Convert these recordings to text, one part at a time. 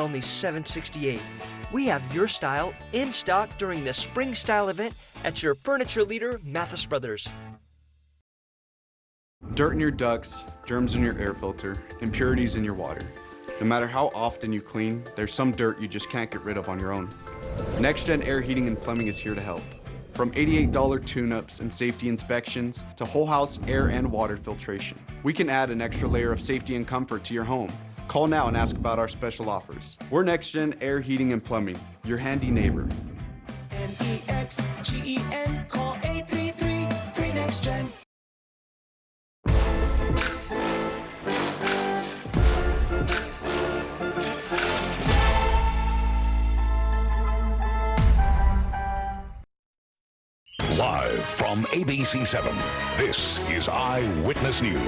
Only $768. We have your style in stock during the spring style event at your furniture leader, Mathis Brothers. Dirt in your ducts, germs in your air filter, impurities in your water. No matter how often you clean, there's some dirt you just can't get rid of on your own. Next Gen Air Heating and Plumbing is here to help. From $88 tune-ups and safety inspections to whole house air and water filtration, we can add an extra layer of safety and comfort to your home. Call now and ask about our special offers. We're Next Gen Air Heating and Plumbing, your handy neighbor. NEXGEN, call 833-3NEXTGEN. Live from ABC 7, this is Eyewitness News.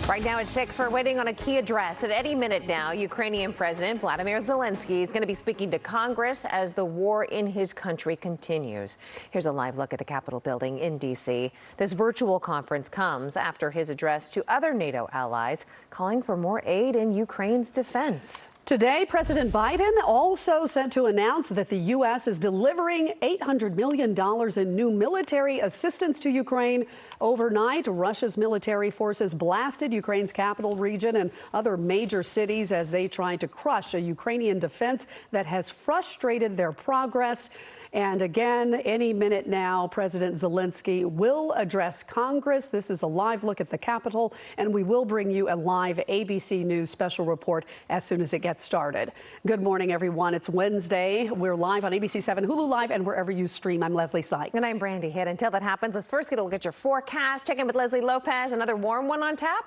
Right now at 6, we're waiting on a key address. At any minute now, Ukrainian President Vladimir Zelensky is going to be speaking to Congress as the war in his country continues. Here's a live look at the Capitol building in D.C. This virtual conference comes after his address to other NATO allies, calling for more aid in Ukraine's defense. Today, President Biden also set to announce that the U.S. is delivering $800 million in new military assistance to Ukraine. Overnight, Russia's military forces blasted Ukraine's capital region and other major cities as they tried to crush a Ukrainian defense that has frustrated their progress. And again, any minute now, President Zelensky will address Congress. This is a live look at the Capitol, and we will bring you a live ABC News special report as soon as it gets started. Good morning, everyone. It's Wednesday. We're live on ABC 7, Hulu Live, and wherever you stream. I'm Leslie Sykes. And I'm Brandy Hitt. Until that happens, let's first get a look at your forecast. Check in with Leslie Lopez. Another warm one on tap?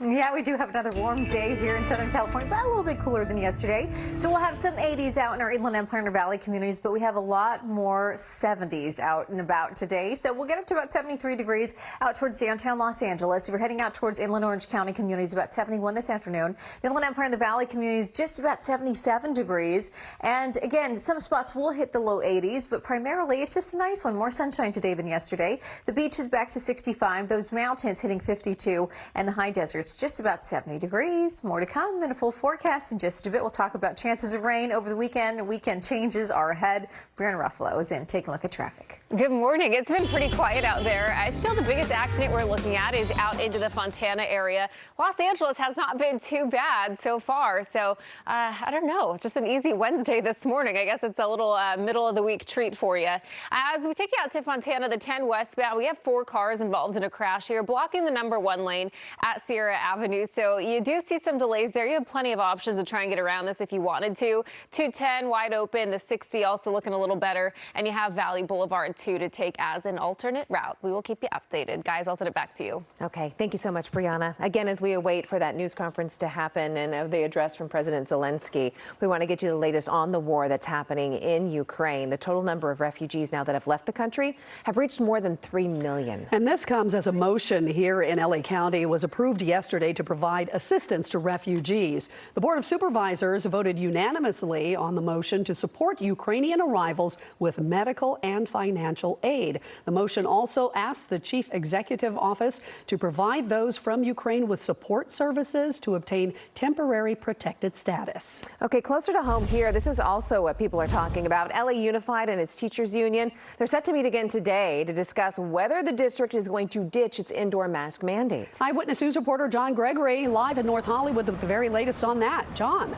Yeah, we do have another warm day here in Southern California, but a little bit cooler than yesterday. So we'll have some 80s out in our Inland Empire and Valley communities, but we have a lot more 70s out and about today. So we'll get up to about 73 degrees out towards downtown Los Angeles. If you're heading out towards Inland Orange County communities, about 71 this afternoon. The Inland Empire and the Valley communities, just about 77 degrees. And again, some spots will hit the low 80s, but primarily it's just a nice one. More sunshine today than yesterday. The beach is back to 65. Those mountains hitting 52, and the high deserts just about 70 degrees. More to come in a full forecast in just a bit. We'll talk about chances of rain over the weekend. Weekend changes are ahead. Brianna Ruffalo is in. Take a look at traffic. Good morning. It's been pretty quiet out there. Still, the biggest accident we're looking at is out into the Fontana area. Los Angeles has not been too bad so far. So I don't know. Just an easy Wednesday this morning. I guess it's a little middle of the week treat for you. As we take you out to Fontana, the 10 westbound, we have 4 cars involved in a crash here, blocking the number 1 lane at Sierra Avenue. So you do see some delays there. You have plenty of options to try and get around this if you wanted to. 210 wide open, the 60 also looking a little better, and you have Valley Boulevard 2 to take as an alternate route. We will keep you updated. Guys, I'll send it back to you. Okay, thank you so much, Brianna. Again, as we await for that news conference to happen and the address from President Zelensky, we want to get you the latest on the war that's happening in Ukraine. The total number of refugees now that have left the country have reached more than 3 million. And this comes as a motion here in LA County was approved yesterday to provide assistance to refugees. The Board of Supervisors voted unanimously on the motion to support Ukrainian arrivals with medical and financial aid. The motion also asked the Chief Executive Office to provide those from Ukraine with support services to obtain temporary protected status. Okay, closer to home here, this is also what people are talking about. LA Unified and its teachers union, they're set to meet again today to discuss whether the district is going to ditch its indoor mask mandate. Eyewitness News reporter John Gregory live in North Hollywood with the very latest on that. John.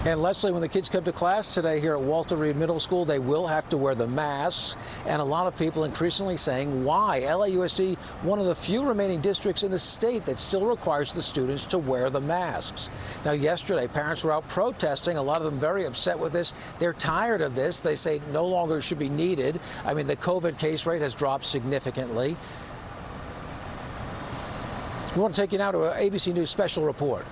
And Leslie, when the kids come to class today here at Walter Reed Middle School, they will have to wear the masks. And a lot of people increasingly saying why. LAUSD, one of the few remaining districts in the state that still requires the students to wear the masks. Now, yesterday, parents were out protesting, a lot of them very upset with this. They're tired of this. They say no longer should be needed. I mean, the COVID case rate has dropped significantly. We want to take you now to an ABC News special report.